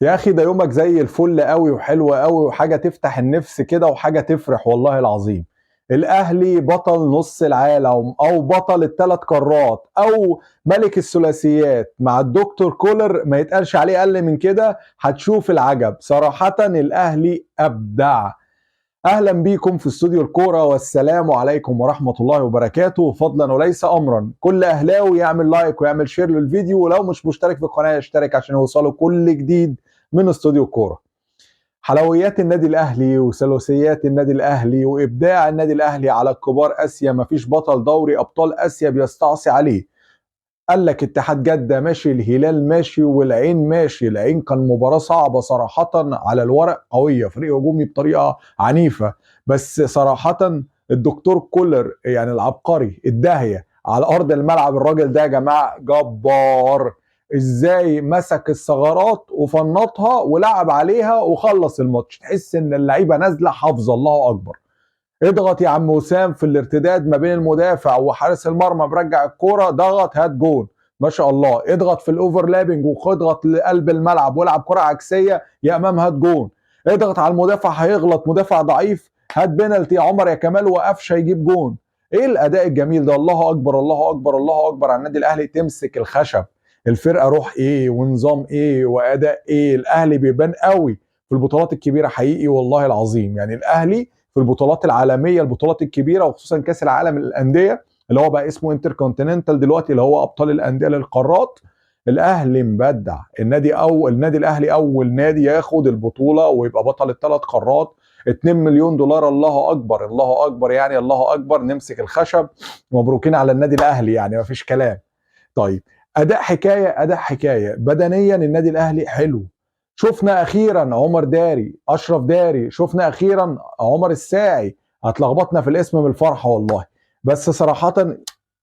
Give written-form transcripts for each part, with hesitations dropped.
يا اخي ده يومك زي الفل قوي وحلو قوي وحاجه تفتح النفس كده وحاجه تفرح والله العظيم. الاهلي بطل نص العالم او بطل الثلاث قارات او ملك الثلاثيات مع الدكتور كولر، ما يتقالش عليه اقل من كده. هتشوف العجب صراحه، الاهلي ابدع. اهلا بيكم في استوديو الكوره، والسلام عليكم ورحمه الله وبركاته. فضلا وليس امرا، كل اهلاوي يعمل لايك ويعمل شير للفيديو، ولو مش مشترك في القناه يشترك عشان يوصله كل جديد من استوديو الكوره. حلويات النادي الاهلي وثلاثيات النادي الاهلي وابداع النادي الاهلي على كبار اسيا، مفيش بطل دوري ابطال اسيا بيستعصي عليه. قال لك اتحاد جدة ماشي، الهلال ماشي، والعين ماشي. العين كان مباراة صعبة صراحة، على الورق قوية، فريق هجومي بطريقة عنيفة، بس صراحة الدكتور كولر يعني العبقري الداهية على أرض الملعب. الراجل ده يا جماعة جبار، ازاي مسك الثغرات وفنطها ولعب عليها وخلص الماتش. تحس ان اللعيبة نازلة حافظة. الله أكبر. اضغط يا عم وسام في الارتداد ما بين المدافع وحارس المرمى، برجع الكوره، ضغط هات جول. ما شاء الله. اضغط في الاوفرلابنج واضغط لقلب الملعب والعب كره عكسيه يا امام، هات جول. اضغط على المدافع، هيغلط مدافع ضعيف، هات بينالتي يا عمر يا كمال، وقفشه يجيب جول. ايه الاداء الجميل ده! الله اكبر الله اكبر الله اكبر على النادي الاهلي. تمسك الخشب، الفرقه روح ايه ونظام ايه واداء ايه. الاهلي بيبان قوي في البطولات الكبيره حقيقي والله العظيم. يعني الاهلي في البطولات العالميه، البطولات الكبيره، وخصوصا كاس العالم للانديه اللي هو بقى اسمه انتر كونتيننتال دلوقتي، اللي هو ابطال الانديه للقارات. الاهلي مبدع. النادي الاهلي اول نادي ياخد البطوله ويبقى بطل الثلاث قارات. 2 مليون دولار. الله اكبر الله اكبر، يعني الله اكبر. نمسك الخشب. مبروكين على النادي الاهلي، يعني مفيش كلام. طيب، اداء حكايه اداء حكايه. بدنيا النادي الاهلي حلو. شفنا اخيرا عمر داري، اشرف داري. شفنا اخيرا عمر الساعي. هتلخبطنا في الاسم من الفرحه والله. بس صراحه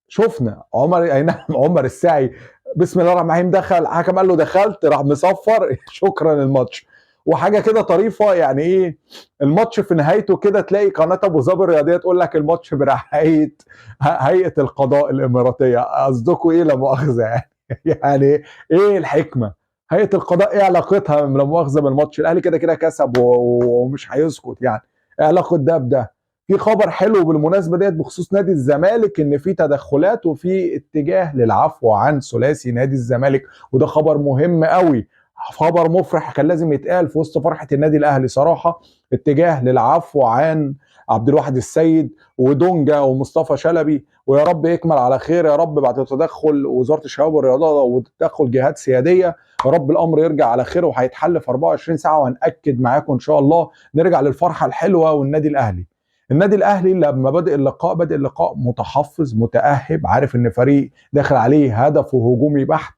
شفنا عمر، اي نعم عمر الساعي. بسم الله الرحمن الرحيم. دخل حكم قال له دخلت، راح مصفر شكرا الماتش. وحاجه كده طريفه، يعني ايه الماتش في نهايته كده تلاقي قناه ابو ظبي الرياضيه تقول لك الماتش برعايه هيئه القضاء الاماراتيه. قصدكم ايه لا مؤاخذه يعني؟ يعني ايه الحكمه؟ هيئه القضاء ايه علاقتها لا مؤاخذه بالماتش؟ الاهلي كده كده كسب ومش هيسكت يعني. ايه علاقه ده بده؟ في خبر حلو بالمناسبه ديت بخصوص نادي الزمالك، ان في تدخلات وفي اتجاه للعفو عن ثلاثي نادي الزمالك، وده خبر مهم قوي. خبر مفرح كان لازم يتقال في وسط فرحه النادي الاهلي صراحه. اتجاه للعفو عن عبد الواحد السيد ودونجا ومصطفى شلبي، ويا رب يكمل على خير يا رب بعد تدخل وزاره الشباب والرياضه وتدخل جهات سياديه. يا رب الامر يرجع على خير وهيتحل في 24 ساعه، وهنأكد معاكم ان شاء الله. نرجع للفرحه الحلوه والنادي الاهلي. النادي الاهلي لما بدأ اللقاء متحفظ متأهب، عارف ان فريق داخل عليه هدف وهجومي بحت.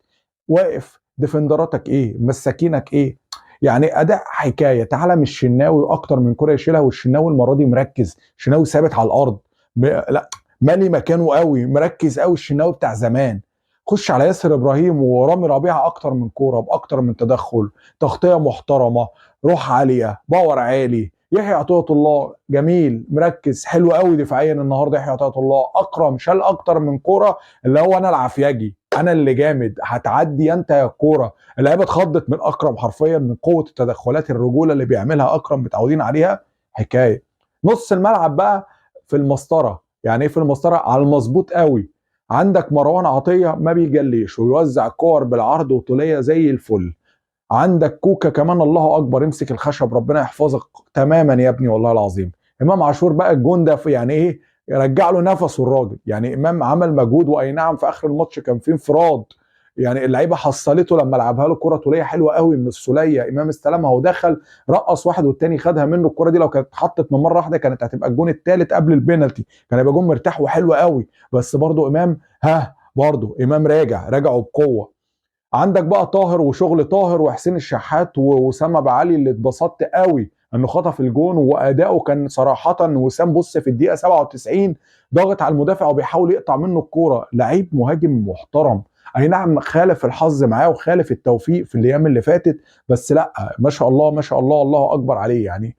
واقف ديفندراتك ايه، مساكينك ايه. يعني اداء حكايه. تعالى من الشناوي واكتر من كره يشيلها، والشناوي المره دي مركز. الشناوي ثابت على الارض. لا، مالي مكانه قوي، مركز قوي الشناوي بتاع زمان. خش على ياسر ابراهيم ورامي ربيعه، اكتر من كوره باكتر من تدخل، تغطيه محترمه، روح عاليه، باور عالي. يحيى عطية الله جميل مركز حلو قوي دفاعيا النهارده. يحيى عطية الله اكرم شال اكتر من كوره، اللي هو انا العفياجي، انا اللي جامد، هتعدي انت يا الكوره. اللعيبه اتخضت من اكرم حرفيا، من قوه التدخلات الرجوله اللي بيعملها اكرم، متعودين عليها حكايه. نص الملعب بقى في المسطره. يعني ايه في المسطره؟ على المظبوط قوي. عندك مروان عطيه ما بيجليش ويوزع كور بالعرض وطوليه زي الفل. عندك كوكا كمان الله اكبر، امسك الخشب ربنا يحفظك تماما يا ابني والله العظيم. امام عاشور بقى الجون ده في يعني ايه، يرجع له نفسه الراجل. يعني امام عمل مجهود، واي نعم في اخر الماتش كان في انفراد. يعني اللعيبه حصلته لما لعبها له كره طوليه حلوه قوي من السوليه. امام استلمها ودخل رقص واحد والتاني خدها منه. الكره دي لو كانت اتحطت من مره واحده كانت هتبقى الجون الثالث قبل البينالتي، كان هيبقى جون مرتاح وحلو قوي. بس برضه امام، برضه امام راجعه بقوه. عندك بقى طاهر وشغل طاهر وحسين الشحات واسامه ابو علي، اللي اتبسطت قوي انه خطف الجون. واداؤه كان صراحه، وسام بص في الدقيقه 97 ضاغط على المدافع وبيحاول يقطع منه الكوره. لعيب مهاجم محترم. اي نعم خالف الحظ معاه وخالف التوفيق في الايام اللي فاتت، بس لا ما شاء الله ما شاء الله الله اكبر عليه يعني.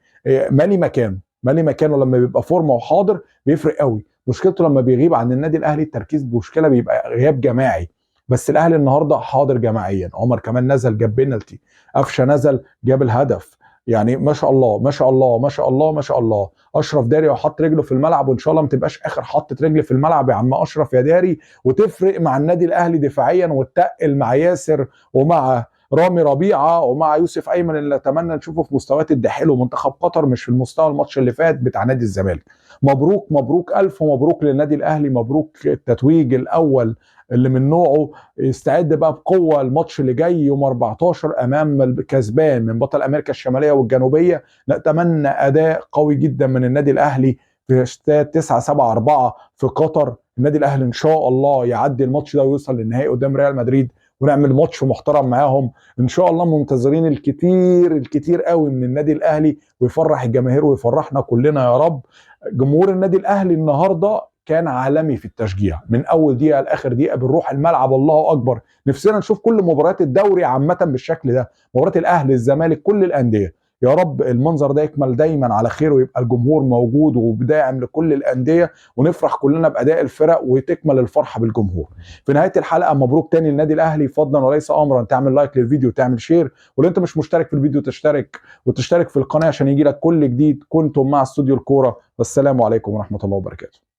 مالي مكانه. مالي مكانه لما بيبقى فورمه وحاضر بيفرق قوي. مشكلته لما بيغيب عن النادي الاهلي التركيز، مشكله بيبقى غياب جماعي. بس الاهلي النهارده حاضر جماعيا. عمر كمان نزل جاب بينالتي، قفشه نزل جاب الهدف. يعني ما شاء الله ما شاء الله ما شاء الله ما شاء الله. اشرف داري وحط رجله في الملعب، وان شاء الله ما تبقاش اخر حطت رجل في الملعب يا عم اشرف يا داري، وتفرق مع النادي الاهلي دفاعيا، وتتقل مع ياسر ومع رامي ربيعه ومع يوسف ايمن اللي اتمنى نشوفه في مستويات الدحيل ومنتخب قطر، مش في المستوى الماتش اللي فات بتاع نادي الزمالك. مبروك مبروك الف مبروك للنادي الاهلي، مبروك التتويج الاول اللي من نوعه. يستعد بقى بقوه الماتش اللي جاي يوم 14 امام الكسبان من بطل امريكا الشماليه والجنوبيه. نتمنى اداء قوي جدا من النادي الاهلي في استاد 974 في قطر. النادي الاهلي ان شاء الله يعدي الماتش ده ويوصل للنهائي قدام ريال مدريد، ونعمل ماتش محترم معاهم ان شاء الله. منتظرين الكتير الكتير قوي من النادي الاهلي، ويفرح الجماهير ويفرحنا كلنا يا رب. جمهور النادي الاهلي النهارده كان عالمي في التشجيع من اول دقيقه لاخر دقيقه، بنروح الملعب الله اكبر. نفسنا نشوف كل مباريات الدوري عامه بالشكل ده، مباريات الاهلي الزمالك كل الانديه. يا رب المنظر ده يكمل دايما على خير، ويبقى الجمهور موجود وداعم لكل الانديه، ونفرح كلنا باداء الفرق وتكمل الفرحه بالجمهور. في نهايه الحلقه مبروك تاني للنادي الاهلي، فضلا وليس امرا تعمل لايك للفيديو وتعمل شير، ولو انت مش مشترك في الفيديو تشترك وتشترك في القناه عشان يجي لك كل جديد. كنتم مع استوديو الكوره، والسلام عليكم ورحمه الله وبركاته.